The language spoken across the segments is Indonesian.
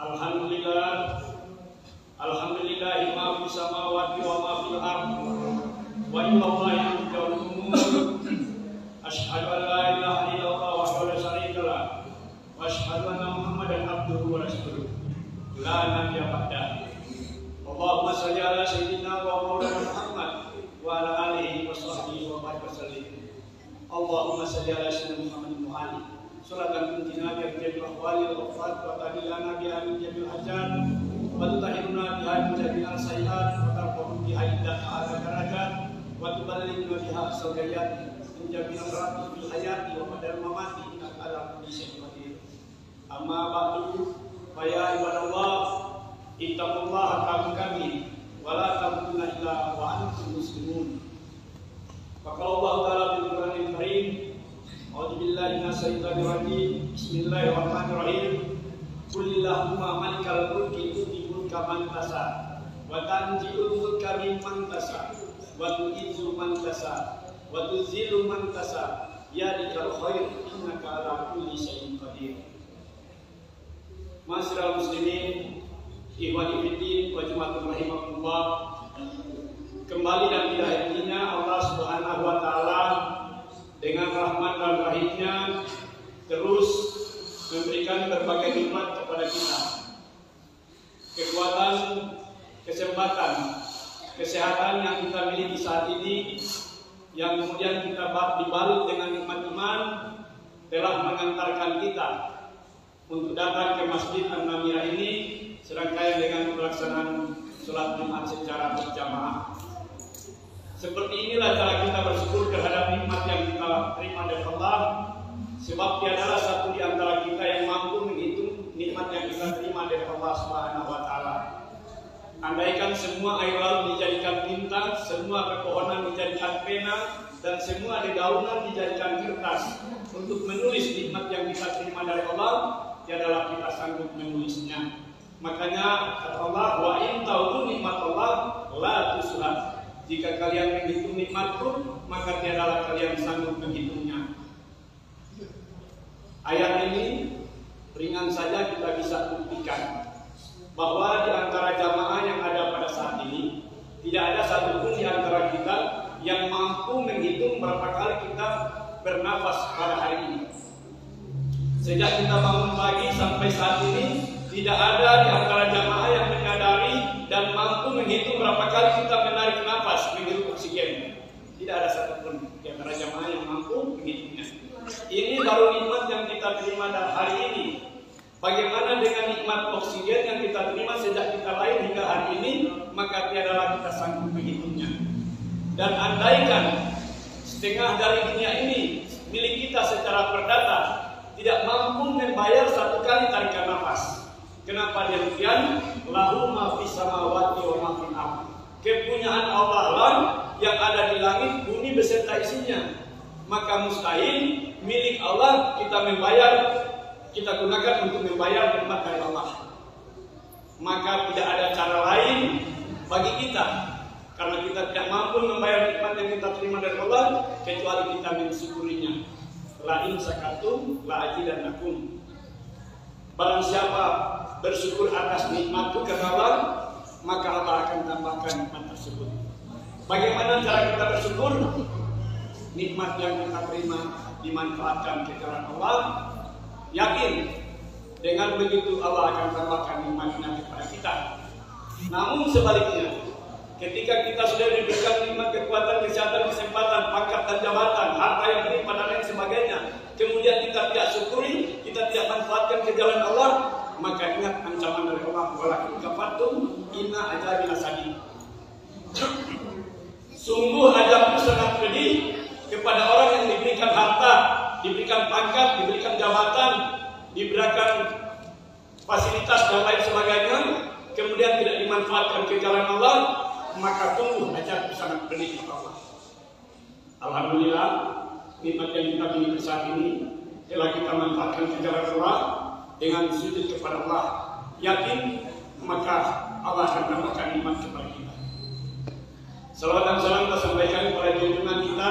Alhamdulillah, alhamdulillah ma fis samawati wa ma fil ardh wa ilallahi turja'ul umur. Asyhadu an la ilaha illallah wahdahu la syarika lah wa asyhadu anna Muhammadan abduhu wa rasuluh la nabiyya ba'dahu. Allahumma shalli ala sayyidina wa maulana Muhammad wa ala alihi wa sahbihi wa barik wasallim. Allahumma shalli ala sayyidina Muhammadin wa alihi salatan tunjina bi jami'il ahwali wal afat wa tahdilana bi jami'il hajat wa tutahhiruna biha min jami'il sayyi'at wa tarfa'u biha ila a'la darajat wa tuballighuna biha aqsal min jami'il amrati fil hayati wa badal mamati innaka ala kulli syai'in qadir. Amma ba'du, fa ya ibadallah ittaqullaha kami wa la tamutunna illa wa antum muslimun. Maka Allah Ta'ala bil Qur'anil Karim, a'udzu billahi minasyaitonir rajim. Bismillahirrahmanirrahim. Qulillahumma malikal mulki tu'til mulka man tasha wa tanzi'ul mulka mimman tasha wa tu'izzu man tasha wa tuzillu man tasha yadikal khair innaka ala kulli syai'in qadir. Ma'asyiral muslimin, ikhwani fiddin wa jamaah rahimakumullah. Kembali dan tidak hentinya Allah Subhanahu wa taala dengan rahmat dan rahimnya terus memberikan berbagai nikmat kepada kita. Kekuatan, kesempatan, kesehatan yang kita miliki saat ini, yang kemudian kita dibalut dengan nikmat iman, telah mengantarkan kita untuk datang ke Masjid An-Namirah ini serangkaian dengan pelaksanaan sholat Jumat secara berjamaah. Seperti inilah cara kita bersyukur terhadap nikmat yang kita terima dari Allah, sebab tiadalah satu di antara kita yang mampu menghitung nikmat yang kita terima dari Allah Subhanahu wa taala. Andaikan semua air laut dijadikan tinta, semua pepohonan dijadikan pena, dan semua dedaunan dijadikan kertas untuk menulis nikmat yang kita terima dari Allah, tiadalah kita sanggup menulisnya. Makanya kata Allah, wa in ta'udhu nikmat Allah la tusuha. Jika kalian menghitung nikmatku, maka tiadalah kalian sanggup menghitungnya. Ayat ini ringan saja kita bisa buktikan bahwa di antara jamaah yang ada pada saat ini tidak ada satupun di antara kita yang mampu menghitung berapa kali kita bernafas pada hari ini. Sejak kita bangun pagi sampai saat ini, tidak ada di antara jamaah yang menyadari dan mampu menghitung berapa kali kita menarik nafas, menghirup oksigen. Tidak ada satupun di antara jamaah yang mampu menghitungnya. Ini baru nikmat yang kita terima dari hari ini. Bagaimana dengan nikmat oksigen yang kita terima sejak kita lahir hingga hari ini, maka tiadalah kita sanggup menghitungnya. Dan andaikan setengah dari dunia ini milik kita secara perdata, tidak mampu membayar satu kali tarikan nafas. Kenapa demikian? Lahu ma fis samawati wa ma fil ardh. Kepunyaan Allah lah yang ada di langit, bumi beserta isinya. Maka mustahil milik Allah kita gunakan untuk membayar nikmat dari Allah. Maka tidak ada cara lain bagi kita, karena kita tidak mampu membayar nikmat yang kita terima dari Allah, kecuali kita mensyukurinya. La in syakartum la azidannakum. Barang siapa bersyukur atas nikmatku karena Allah, maka Allah akan tambahkan nikmat tersebut. Bagaimana cara kita bersyukur? Nikmat yang kita terima dimanfaatkan ke jalan Allah. Yakin dengan begitu Allah akan tambahkan nikmatnya kepada kita. Namun sebaliknya, ketika kita sudah diberikan nikmat kekuatan, kesehatan, kesempatan, pangkat dan jabatan, harta yang berlimpah dan lain sebagainya, kemudian kita tidak syukuri, kita tidak manfaatkan ke jalan Allah, maka ingat ancaman dari Allah, walakin kafartum inna azabi lasadid. Sungguh azabku sangat pedih kepada orang yang diberikan harta, diberikan pangkat, diberikan jabatan, diberikan fasilitas dan lain sebagainya, kemudian tidak dimanfaatkan ke jalan Allah, maka tunggu azabku sangat pedih kepada Allah. Alhamdulillah, nikmat yang kita miliki saat ini telah kita manfaatkan ke jalan Allah dengan sujud kepada Allah. Yakin, maka Allah akan tambahkan nikmat kepada kita. Salawat dan salam kita sampaikan kepada junjungan kita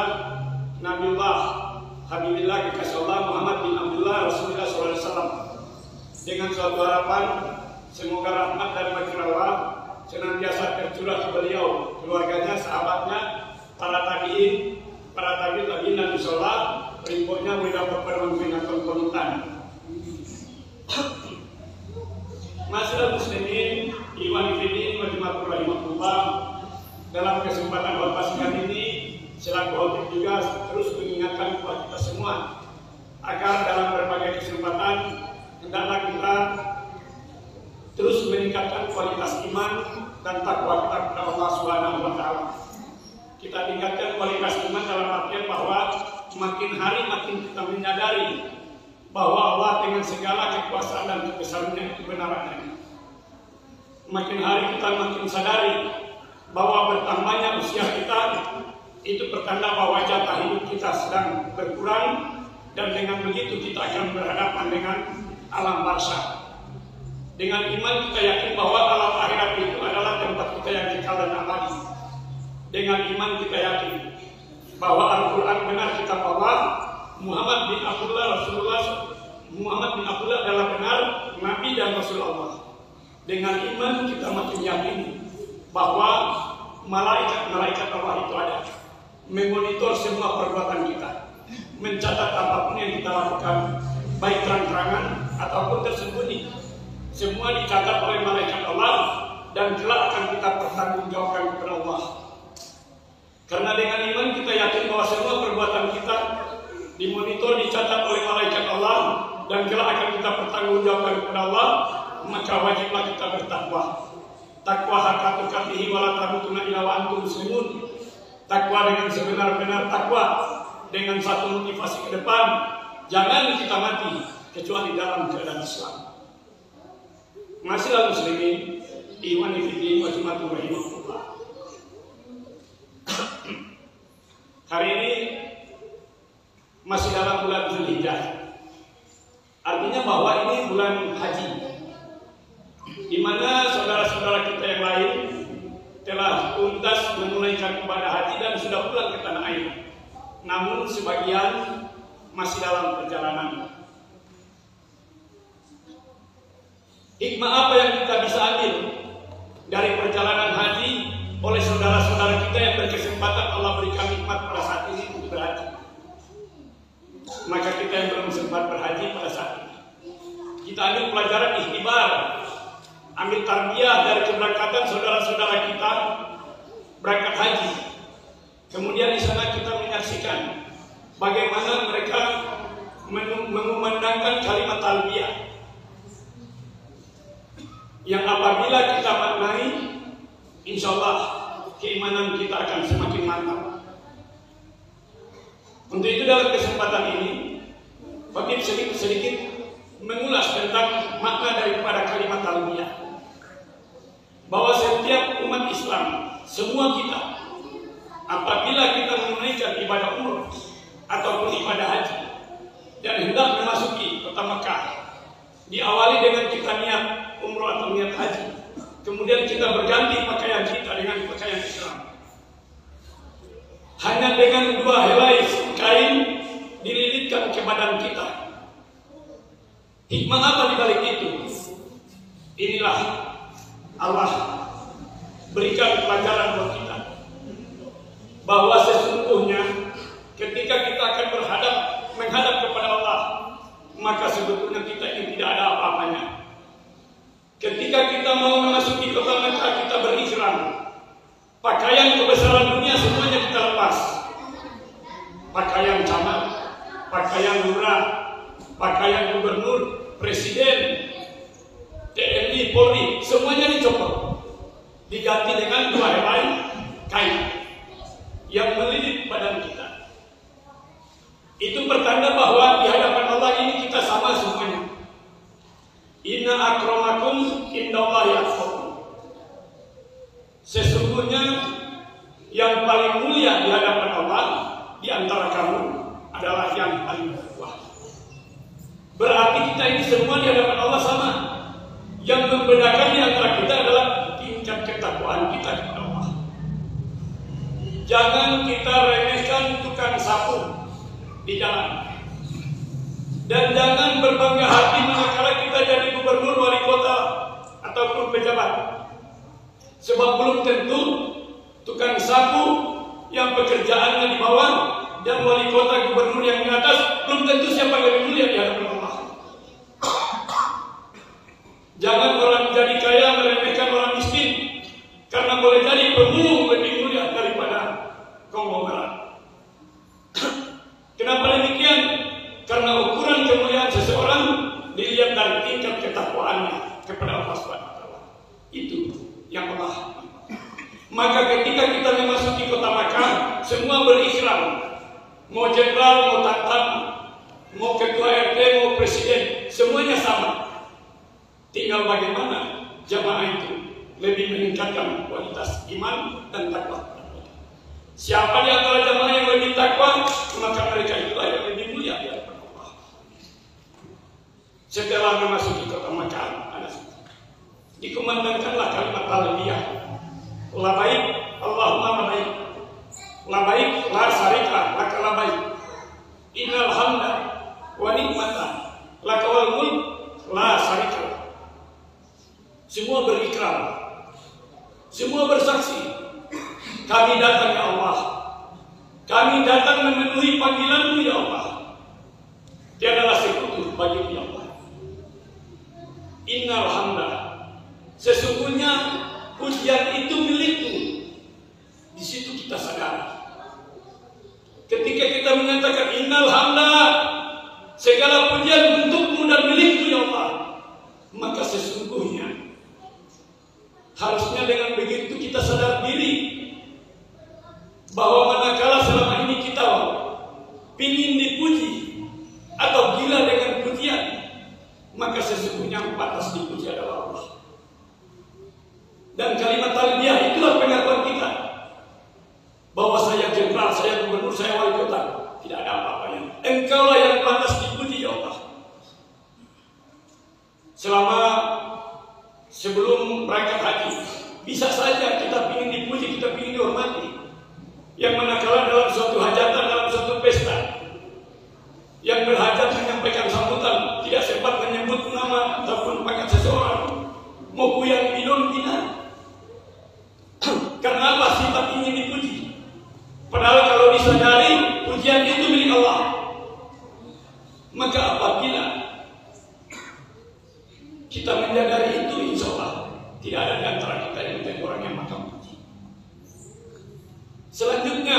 Nabiullah Habibillah kekasih Allah Muhammad bin Abdullah Rasulullah SAW, dengan suatu harapan Semoga rahmat dan berkah Allah senantiasa tercurah ke beliau, keluarganya, sahabatnya, para tabi'in, dan musola, berikutnya beberapa perempuan kontan. Masyarakat muslimin, iwan fillah wa rahmatullah. Dalam kesempatan berpaskan ini, selaku khotib juga terus mengingatkan kepada kita semua agar dalam berbagai kesempatan hendaklah kita terus meningkatkan kualitas iman dan takwa kita kepada Allah Subhanahu wa taala. Kita tingkatkan kualitas iman dalam artian bahwa makin hari makin kita menyadari bahwa Allah dengan segala kekuasaan dan kebesarannya itu benar adanya. Makin hari kita makin sadari bahwa bertambahnya usia kita itu pertanda bahwa jatah hidup kita sedang berkurang, dan dengan begitu kita akan berhadapan dengan alam barzakh. Dengan iman kita yakin bahwa alam akhirat itu adalah tempat kita yang kekal dan abadi. Dengan iman kita yakin bahwa Al-Quran benar kitab Allah, Muhammad bin Abdullah adalah benar Nabi dan Rasul Allah. Dengan iman kita makin yakin bahwa malaikat-malaikat Allah itu ada, memonitor semua perbuatan kita, mencatat apapun yang kita lakukan, baik terang-terangan ataupun tersembunyi. Semua dicatat oleh malaikat Allah dan kelak akan kita pertanggungjawabkan kepada Allah. Karena dengan iman kita yakin bahwa semua perbuatan kita dimonitor, dicatat oleh malaikat Allah dan kelak akan kita pertanggungjawabkan kepada Allah, maka wajiblah kita bertakwa. Takwa haqqa tuqatih wa la tamutunna illa wa antum muslimun. Takwa dengan sebenar-benar takwa, dengan satu motivasi ke depan, jangan kita mati kecuali dalam keadaan Islam. Masyarakat muslimin, iwan fillah wa rahmatullah. Hari ini masih dalam bulan Zulhijjah. Artinya bahwa ini bulan haji, di mana saudara-saudara kita yang lain telah tuntas menunaikan ibadah haji dan sudah pulang ke tanah air. Namun sebagian masih dalam perjalanan. Hikmah apa yang kita bisa ambil dari perjalanan haji oleh saudara-saudara kita yang berkesempatan Allah berikan nikmat pada saat ini untuk berhaji? Maka kita yang belum sempat berhaji pada saat ini, kita ambil pelajaran ikhtibar, ambil tarbiyah dari keberangkatan saudara-saudara kita berangkat haji. Kemudian di sana kita menyaksikan bagaimana mereka mengumandangkan kalimat talbiyah, yang apabila kita maknai, insya Allah keimanan kita akan semakin mantap. Untuk itu dalam kesempatan ini, Khotib sedikit mengulas tentang makna daripada kalimat talbiyah, bahwa setiap umat Islam, semua kita, apabila kita menunaikan ibadah umrah ataupun ibadah haji dan hendak memasuki kota Mekah, diawali dengan kita niat umrah atau niat haji, kemudian kita berganti pakaian kita dengan pakaian Islam. Hanya dengan 2 helai kain dililitkan ke badan kita. Hikmah apa di balik itu? Inilah Allah berikan pelajaran buat kita, bahwa sesungguhnya ketika kita akan menghadap kepada Allah, maka sebetulnya kita ini tidak ada apa-apanya. Ketika kita mau memasuki kota Mekah, kita berihram, pakaian kebesaran dunia semuanya kita lepas. Pakaian camat, pakaian lurah, pakaian gubernur, presiden, TNI, Polri, semuanya dicopot, diganti dengan 2 helai kain yang melilit badan kita. Itu pertanda bahwa di hadapan Allah ini kita sama semuanya. Inna akramakum indallahi atqakum. Sesungguhnya yang paling mulia di hadapan Allah di antara kamu adalah yang paling bertakwa. Berarti kita ini semua di hadapan Allah sama. Yang membedakan di antara kita adalah tingkat ketakwaan kita kepada Allah. Jangan kita remehkan tukang sapu di jalan, dan jangan berbangga hati manakala kita jadi gubernur, wali kota, Sebab belum tentu tukang sapu yang pekerjaannya di bawah dan wali kota gubernur yang di atas belum tentu siapa yang lebih mulia di hadapan Allah. Jangan orang jadi kaya meremehkan orang miskin, karena boleh jadi pemulung lebih mulia daripada konglomerat. Kenapa demikian? Karena ukuran kemuliaan seseorang dilihat dari tingkat ketakwaannya kepada Allah Subhanahu wa taala. Itu yang Allah. Maka ketika kita memasuki kota Makkah, semua berikhram. Mau jenderal, mau tantan, mau ketua RT, mau presiden, semuanya sama. Tinggal bagaimana jamaah itu lebih meningkatkan kualitas iman dan takwa. Siapa di antara jamaah yang lebih takwa, maka mereka itulah yang lebih mulia di hadapan Allah. Setelah memasuki kota Makkah, dikumandangkanlah kalimat talbiyah. Labaik, Allahumma labaik. Labaik, la syarika laka labaik. Innal hamda wa ni'mata laka wal mulk la syarika. Semua berikrar, semua bersaksi, kami datang ya Allah, kami datang memenuhi panggilan-Mu ya Allah. Tiadalah sekutu bagi-Mu ya Allah. Innal hamda, sesungguhnya pujian itu milik-Mu. Di situ kita sadar. Ketika kita menyatakan innal hamda, segala pujian untuk-Mu dan milik-Mu ya Allah, maka sesungguhnya harusnya dengan begitu kita sadar diri bahwa manakala selama ini kita ingin dipuji atau gila dengan pujian, maka sesungguhnya yang pantas dipuji adalah Allah. Dan kalimat talbiyah itulah pengakuan kita bahwa saya jenderal, saya gubernur, saya wali kota, tidak ada apa-apanya. Engkaulah yang pantas dipuji ya Allah. Sebelum berangkat haji, bisa saja kita ingin dipuji, kita ingin dihormati. Yang manakala dalam suatu hajatan, dalam suatu pesta, yang berhajat menyampaikan sambutan tidak sempat menyebut nama ataupun pangkat seseorang, mau yang minum bina. Karena apa? Sifat ingin dipuji. Padahal kalau disadari pujian itu milik Allah, maka apabila kita menyadari itu, insya Allah tidak ada di antara kita yang menjadi orang yang makan puji. Selanjutnya,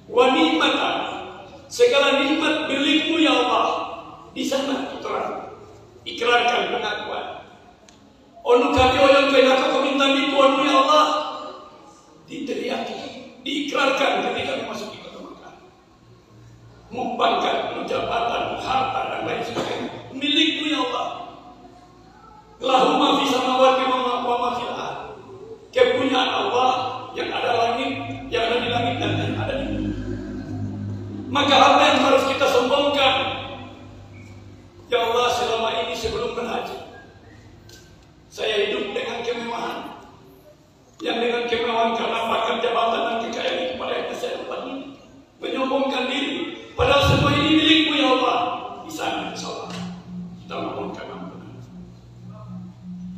wa ni'matan, segala nikmat milik-Mu ya Allah. Di sana ikrarkan pengakuan. Onu kami oyong kenaka komintan di Tuhanmu ya Allah. Diteriaki, diikrarkan ketika memasuki kota Makkah. Membangkan jabatan, harta dan lain sebagainya milik-Mu ya Allah. Lahu ma fi samawati wa ma fil ardh. Kepunyaan Allah yang ada langit, yang ada di langit dan yang ada di bumi. Maka apa yang harus kita sombongkan? Ya Allah, selama ini sebelum berhaji, saya hidup dengan kemewahan. Yang dengan kemewahan karena pangkat jabatan dan kekayaan itu pada yang saya dapat ini, menyombongkan diri. Padahal semua ini milik-Mu ya Allah. Di sana insya Allah kita mohonkan ampunan.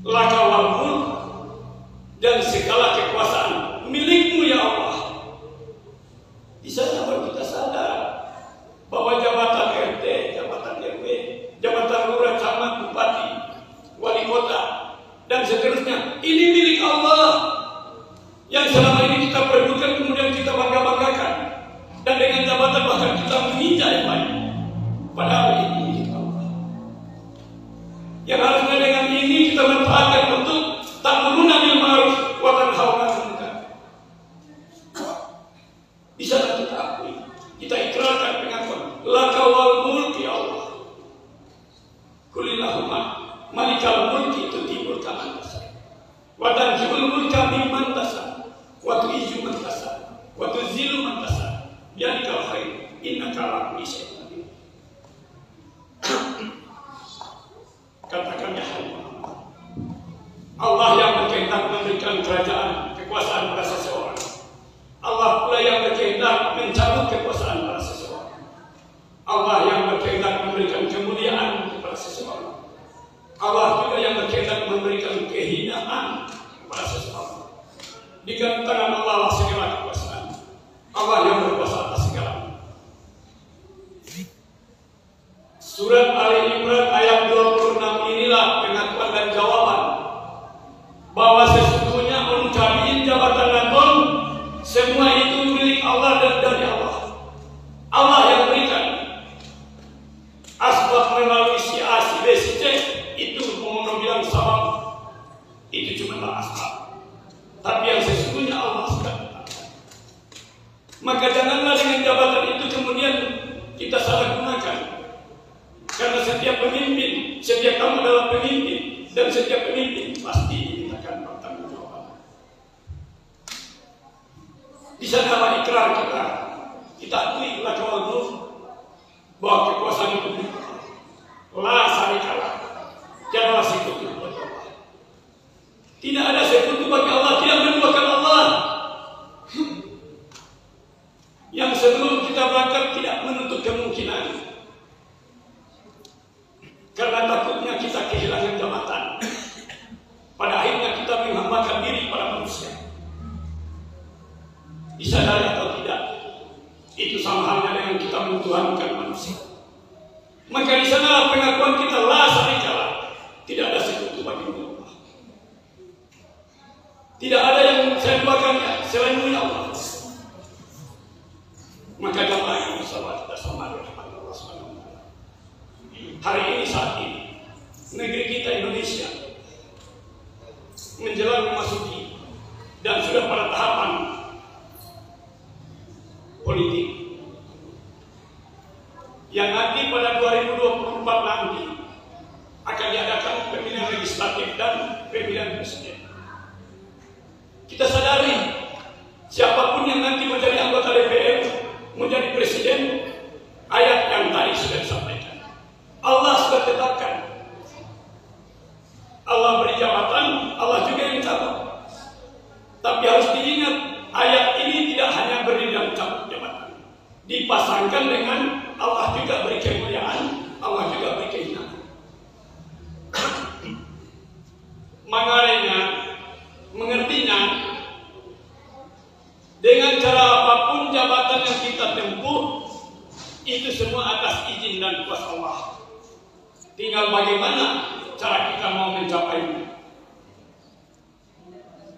Laka wal mulk, dan segala kekuasaan milik-Mu ya Allah. Di sana baru kita sadar bahwa jabatan RT, jabatan RW, jabatan lurah, camat, bupati, wali kota, dan seterusnya ini milik Allah. Yang selama ini kita perlukan, kemudian kita bangga-banggakan, dan dengan jabatan bahkan kita menginjak yang lain. Padahal ini milik Allah. Yang harusnya dengan ini kita manfaatkan untuk ta'muruna bil ma'ruf wa tanhauna 'anil munkar. Di sana kita akui, kita ikrarkan pengakuan, laka wal mulk ya Allah. Kulillahumma malikal mulki tutibul kaman tasar, wa tanjibul mulka mimman tasar, wa tu'izzu man tasar, wa tuzillu man tasar, biadikal khair, innaka ala kulli syai'in qadir. Katakan ya Allah yang berkehendak memberikan kerajaan, kekuasaan pada seseorang. Allah pula yang berkehendak mencabut kekuasaan pada seseorang. Allah yang berkehendak memberikan kemuliaan kepada seseorang. Allah juga yang berkehendak memberikan kehinaan kepada seseorang. Di tangan Allah lah segala kekuasaan. Allah yang berkuasa atas segalanya. Surat Ali Imran ayat 26 inilah pengakuan dan jawaban bahwa sesungguhnya mencapai jabatan Naton semua itu milik Allah dan dari Allah. Allah yang berikan. Asbab melalui si A, si B, si C itu mau bilang sabab itu cuma asbab. Tapi yang sesungguhnya Allah sudah tetapkan. Maka janganlah dengan jabatan itu kemudian kita salah gunakan. Karena setiap pemimpin, setiap kamu adalah pemimpin, dan setiap pemimpin pasti dimintakan pertanggungjawaban. Di sana ikrar kita akui lah kalau bahwa kekuasaan itu la syarikalah, janganlah sekutu bagi Allah. Tidak ada sekutu bagi Allah, tidak menduakan Allah. Yang sebelum kita berangkat tidak menutup kemungkinan, karena takutnya kita kehilangan jabatan. Pada akhirnya kita menghambakan diri pada manusia. Disadari atau tidak, itu sama halnya dengan kita mentuhankan manusia. Maka di sana pengakuan kita la syarikalah, tidak ada sekutu bagi Allah. Tidak ada yang saya duakannya selain Allah. Maka jamaah yang bersama kita sama dengan Allah SWT. Hari ini saat ini negeri kita Indonesia menjelang memasuki dan sudah pada tahapan politik yang nanti pada 2024 nanti akan diadakan pemilihan legislatif dan pemilihan presiden. Kita sadari siapapun yang nanti menjadi anggota DPR, menjadi presiden, ayat yang tadi sudah disampaikan. Allah sudah tetapkan. Allah beri jabatan, Allah juga yang cabut. Tapi harus diingat, ayat ini tidak hanya beri dan cabut jabatan. Dipasangkan dengan Allah juga beri kemuliaan, Allah juga beri kehinaan. Makanya, mengertinya, dengan cara apapun jabatan yang kita tempuh, itu semua atas izin dan kuasa Allah. Tinggal bagaimana cara kita mau mencapainya.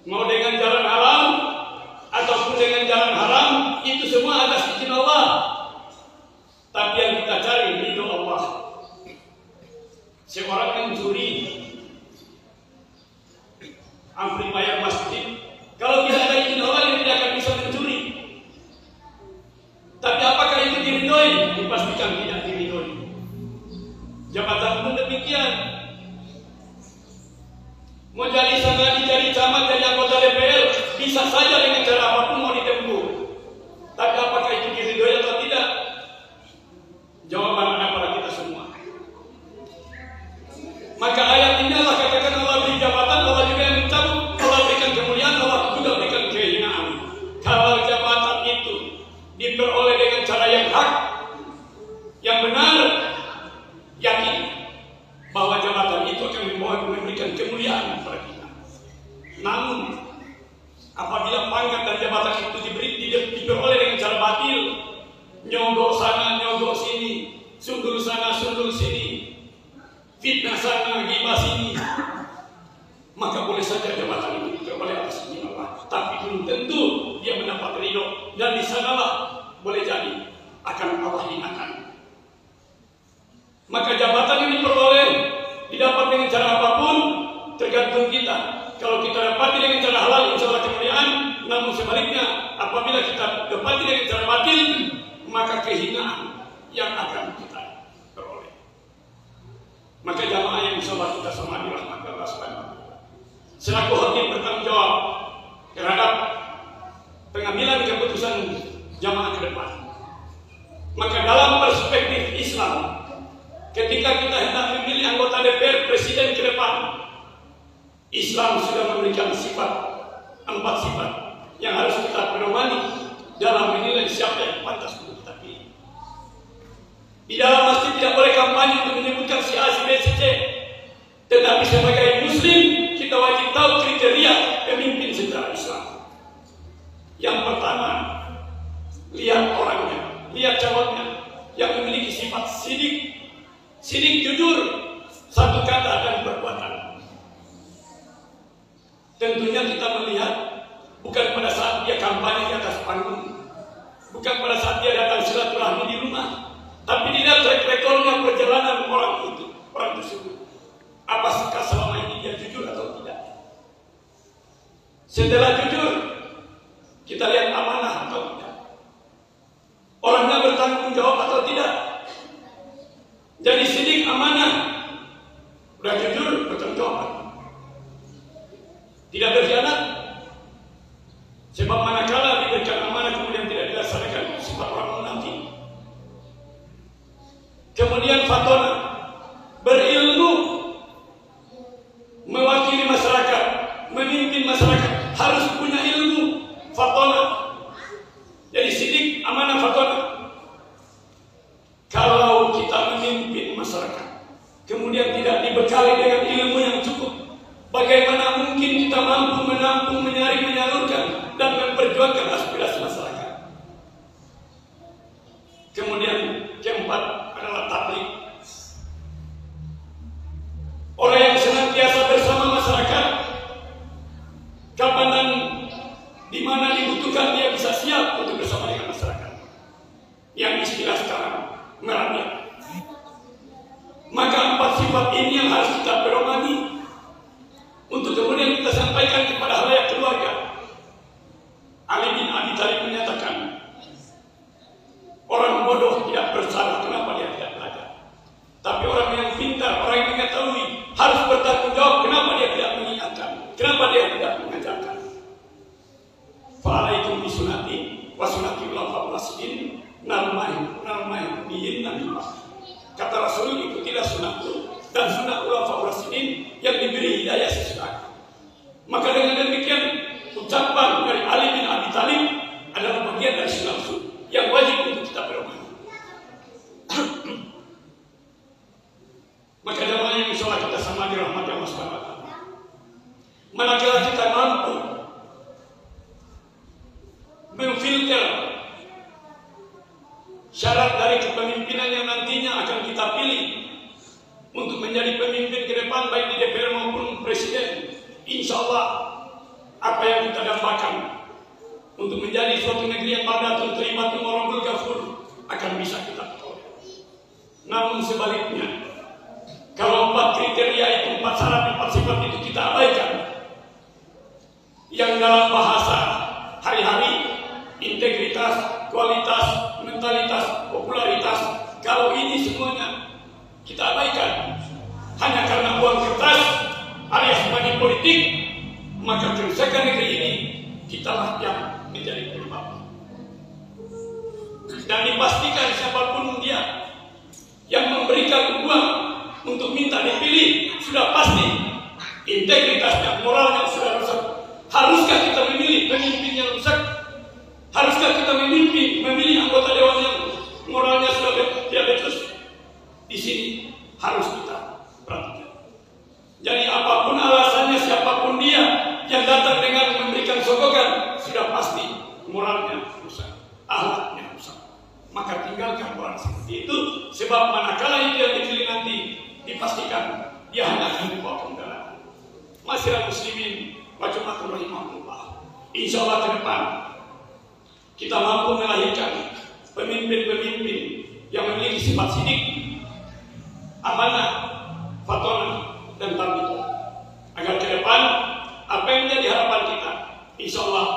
Mau dengan jalan haram ataupun dengan jalan haram, itu semua atas izin Allah. Tapi yang kita cari ridho Allah. Seorang mencuri amplifier masjid, kalau tidak ada izin Allah, yang tidak akan bisa mencuri. Tapi apakah itu diridhoi? Dipastikan tidak diridhoi. Jabatan pun demikian. Mau jadi sanadi, jadi camat, jadi anggota DPR, bisa saja dengan cara apapun mau ditempuh. Tapi apakah itu diridhoi atau tidak? Jawaban ada pada kita semua. Maka ayat ini Allah katakan Allah beri jabatan, Allah juga yang mencabut. Allah berikan kemuliaan, Allah juga berikan kehinaan. Kalau jabatan itu diperoleh dengan cara yang hak, yang benar, yakin bahwa jabatan itu akan memberikan kemuliaan kepada kita. Namun apabila pangkat dan jabatan itu diperoleh dengan cara batil, nyogok sana, nyogok sini, sundul sana, sundul sini, fitnah sana, ghibah sini, maka boleh saja jabatan itu diperoleh atas izin Allah. Tapi belum tentu dia mendapat ridho, dan di sanalah boleh jadi akan Allah hinakan. Maka jabatan yang diperoleh didapat dengan cara apapun tergantung kita. Kalau kita dapati dengan cara halal, insya Allah kemuliaan. Namun sebaliknya, apabila kita dapati dengan cara batil, maka kehinaan yang akan kita peroleh. Maka jamaah yang insya Allah kita sama dirahmati Allah SWT, selaku hakim bertanggung jawab terhadap pengambilan keputusan jamaah ke depan. Maka dalam perspektif Islam, ketika kita hendak memilih anggota DPR, presiden ke depan, Islam sudah memberikan empat sifat yang harus kita pedomani dalam menilai siapa yang pantas untuk kita pilih. Di dalam masjid tidak boleh kampanye untuk menyebutkan si A, si B, si C. Tetapi sebagai Muslim, kita wajib tahu kriteria pemimpin secara Islam. setiap calonnya yang memiliki sifat sidik, jujur, satu kata dan perbuatan. Tentunya kita melihat bukan pada saat dia kampanye di atas panggung, bukan pada saat dia datang silaturahmi di rumah, tapi dilihat track recordnya perjalanan orang tersebut. Apakah selama ini dia jujur atau tidak? Setelah jujur, kita lihat amanah atau tidak. Orangnya bertanggung jawab atau tidak. Jadi sidik, amanah, udah jujur, bertanggung jawab. Tidak berkhianat. Sebab manakala diberikan amanah kemudian tidak dilaksanakan, sifat orang munafik. Kemudian fatona, berilmu, mewakili masyarakat, memimpin masyarakat, harus punya ilmu. Fatona. Jadi sidik, amanah, fatona. Kalau kita memimpin masyarakat, kemudian tidak dibekali dengan ilmu yang cukup, bagaimana mungkin kita mampu menampung, menyaring, menyalurkan dan memperjuangkan aspirasi masyarakat? Kemudian keempat adalah tabligh. Orang yang senantiasa bersama masyarakat, kapan dan di mana dibutuhkan dia bisa siap untuk bersama dengan masyarakat. Yang istilah sekarang merakyat. Maka empat sifat ini yang harus kita peromani untuk kemudian kita sampaikan kepada halayak keluarga. Ali bin Abi Thalib menyatakan, orang bodoh tidak bersalah kenapa dia tidak belajar. Tapi orang yang pintar, orang yang mengetahui harus bertanggung jawab kenapa dia tidak mengingatkan, kenapa dia tidak mengajarkan. Fa'alaikum bisunati wa sunati ulama rasyidin nalmain biyin nabi. Kata Rasul, ikutilah sunatku dan sunat ulama rasyidin yang diberi hidayah sesudah. Maka dengan demikian ucapan dari Ali bin Abi Thalib adalah bagian dari sunnah Rasul yang wajib untuk kita peromangi. Maka jamaah yang insyaallah kita sama dirahmati Allah Subhanahu wa taala. Manakala kita mampu memfilter syarat dari kepemimpinan yang nantinya akan kita pilih untuk menjadi pemimpin ke depan baik di DPR maupun presiden, insyaallah apa yang kita dapatkan untuk menjadi suatu negeri yang padatun terimatun warahul ghafur akan bisa kita peroleh. Namun sebaliknya, kalau empat kriteria itu, empat syarat, empat sifat itu kita abaikan, yang dalam bahasa hari-hari, integritas, kualitas, mentalitas, popularitas, kalau ini semuanya kita abaikan hanya karena uang kertas alias money politik, maka kerusakan negeri ini kitalah yang menjadi penyebab. Dan dipastikan siapapun dia yang memberikan uang untuk minta dipilih sudah pasti integritasnya, moralnya sudah rusak. Haruskah kita memilih pemimpin yang rusak? Haruskah kita memilih anggota dewan yang moralnya sudah tidak becus? Di sini harus kita perhatikan. Jadi apapun alasannya, siapapun dia yang datang dengan memberikan sokongan, sudah pasti moralnya rusak, akhlaknya rusak. Maka tinggalkan orang seperti itu, sebab manakala itu yang dipilih nanti dipastikan dia hanya akan membawa penggalangan. Masyarakat muslimin wajibul rahimahullah. Insyaallah ke depan kita mampu melahirkan pemimpin-pemimpin yang memiliki sifat sidik, amanah, fatona, dan tabligh. Agar ke depan apa yang menjadi harapan kita, insyaallah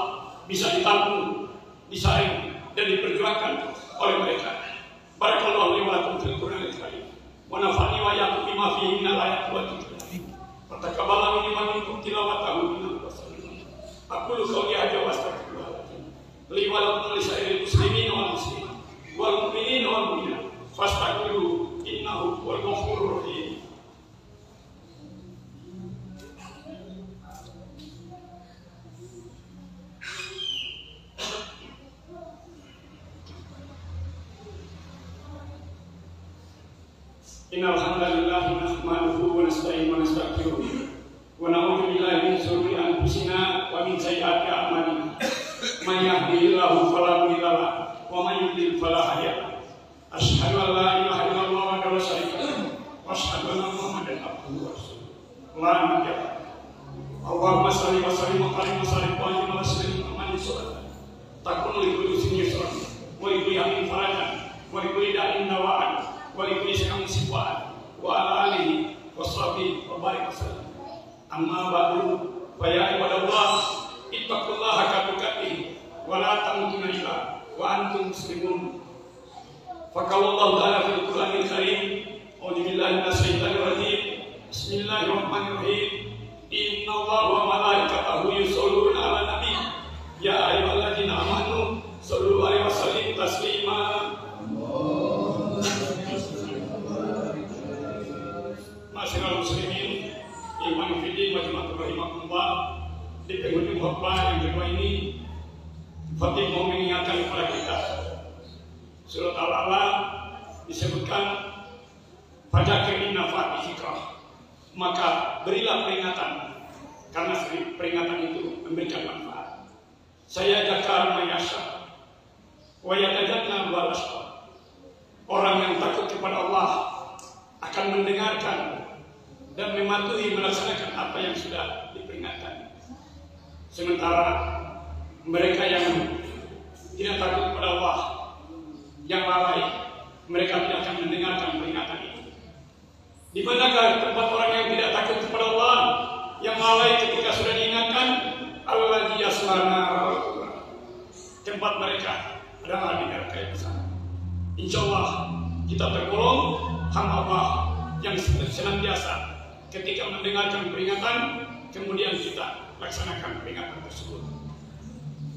bisa ditampung, disaring, dan diperjuangkan oleh mereka. Barakallahu li wa lakum fil Qur'anil Karim. Wa nafa'ani wa iyyakum bima fihi minal ayati wa dzikril. Fataqabbala minni wa minkum tilawatahu innahu as-sami'ul 'alim. Aqulu qawli hadza wa astaghfirullah li wa lakum li sa'iril muslimin wal muslimat wal mu'minin wal mu'minat fastaghfiruhu innahu huwal ghafurur rahim. Innal hamdalillah nahmaduhu wa nasta'inuhu wa nastaghfiruh wa na'udzu billahi min shururi anfusina wa min sayyiati a'malina. Man yahdihillahu fala mudilla lahu wa man yudlil fala hadiya lahu. Asyhadu an la ilaha illallah wahdahu la syarika lahu wa asyhadu anna Muhammadan abduhu wa rasuluh. La nabiyya ba'dahu. Allahumma shalli wa sallim wa barik wa sallim wa ajil wa sallim Muhammadin sallallahu takun li kulli sinni yusran wa li kulli hammin farajan wa li kulli da'in dawa'an wa li kulli syai'in sifa'an wa ala alihi wa sahbihi wa barik wa sallam. Amma ba'du fa ya ibadallah ittaqullaha haqqa tuqatih wa la tamutunna illa wa antum muslimun. Faqala Allah ta'ala fil Qur'anil Karim, a'udzu billahi minasy syaithanir rajim. Bismillahirrahmanirrahim. Inna Allaha wa malaikatahu yusholluna 'alan nabi. Ya ayyuhalladzina amanu shollu 'alaihi wa sallimu taslima. Masyaallah muslimin, iman fillah wa jamaah rahimakumullah. Di penghujung khutbah yang kedua ini, Fatih mau mengingatkan kepada kita. Surat Al-A'la disebutkan pada keinginan Fatih zikrah. Maka berilah peringatan, karena peringatan itu memberikan manfaat. Saya jakar mayasya, wa yatajanna al-ashqa. Orang yang takut kepada Allah akan mendengarkan dan mematuhi melaksanakan apa yang sudah diperingatkan. Sementara mereka yang tidak takut kepada Allah, yang lalai, mereka tidak akan mendengarkan peringatan itu. Di manakah tempat orang yang tidak takut kepada Allah, yang lalai ketika sudah diingatkan? Allazi yaslana, tempat mereka adalah di neraka yang besar. Insyaallah kita tergolong hamba Allah yang senantiasa ketika mendengarkan peringatan, kemudian kita laksanakan peringatan tersebut.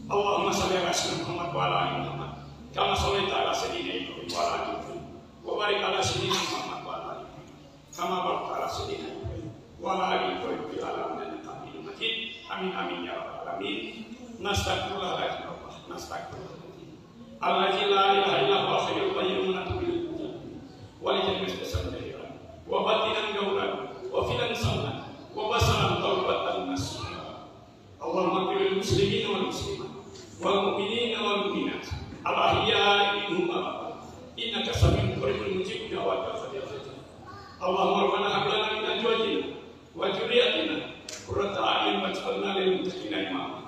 Allahumma shalli ala sayyidina Muhammad wa ala ali Muhammad kama shallaita ala sayyidina Ibrahim wa ala ali Ibrahim wa barik ala sayyidina Muhammad wa ala ali kama barakta ala sayyidina Ibrahim wa ala ali Ibrahim fil alamin innaka Hamidum Majid. Amin amin ya rabbal alamin. Nastaghfirullah la ilaha illallah, nastaghfirullah allazi la ilaha illa huwa al-hayyul qayyum wa natubu ilayhi wa li jami'il muslimin wa batinan gauran wa filan sanan wa basaran tawbatan nasuha. Allahumma qil lil muslimin wal muslimat wal mu'minina wal mu'minat al-ahya'i minhum wal amwat innaka sami'un qaribun mujib da'wat al-fadhil. Allahumma rabbana hab lana min azwajina wa dhurriyyatina qurrata a'yun waj'alna lil muttaqina imama.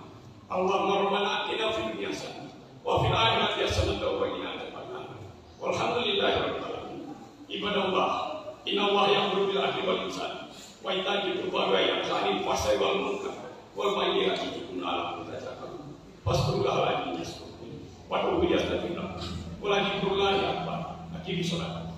Allahumma rabbana atina fid dunya hasanah wa fil akhirati hasanah wa qina adzabannar. Walhamdulillahi rabbil alamin. Ibadallah, inna Allah ya'muru bil 'adli wal ihsan wa ita'i dzil qurba wa yanha 'anil fahsya'i wal munkar wal baghi ya'idzukum la'allakum tadhakkarun. Fasqurullaha la'allakum tashkurun. Wa qul yastajib lakum wa la dzikrullahi akbar. Aqimi shalah.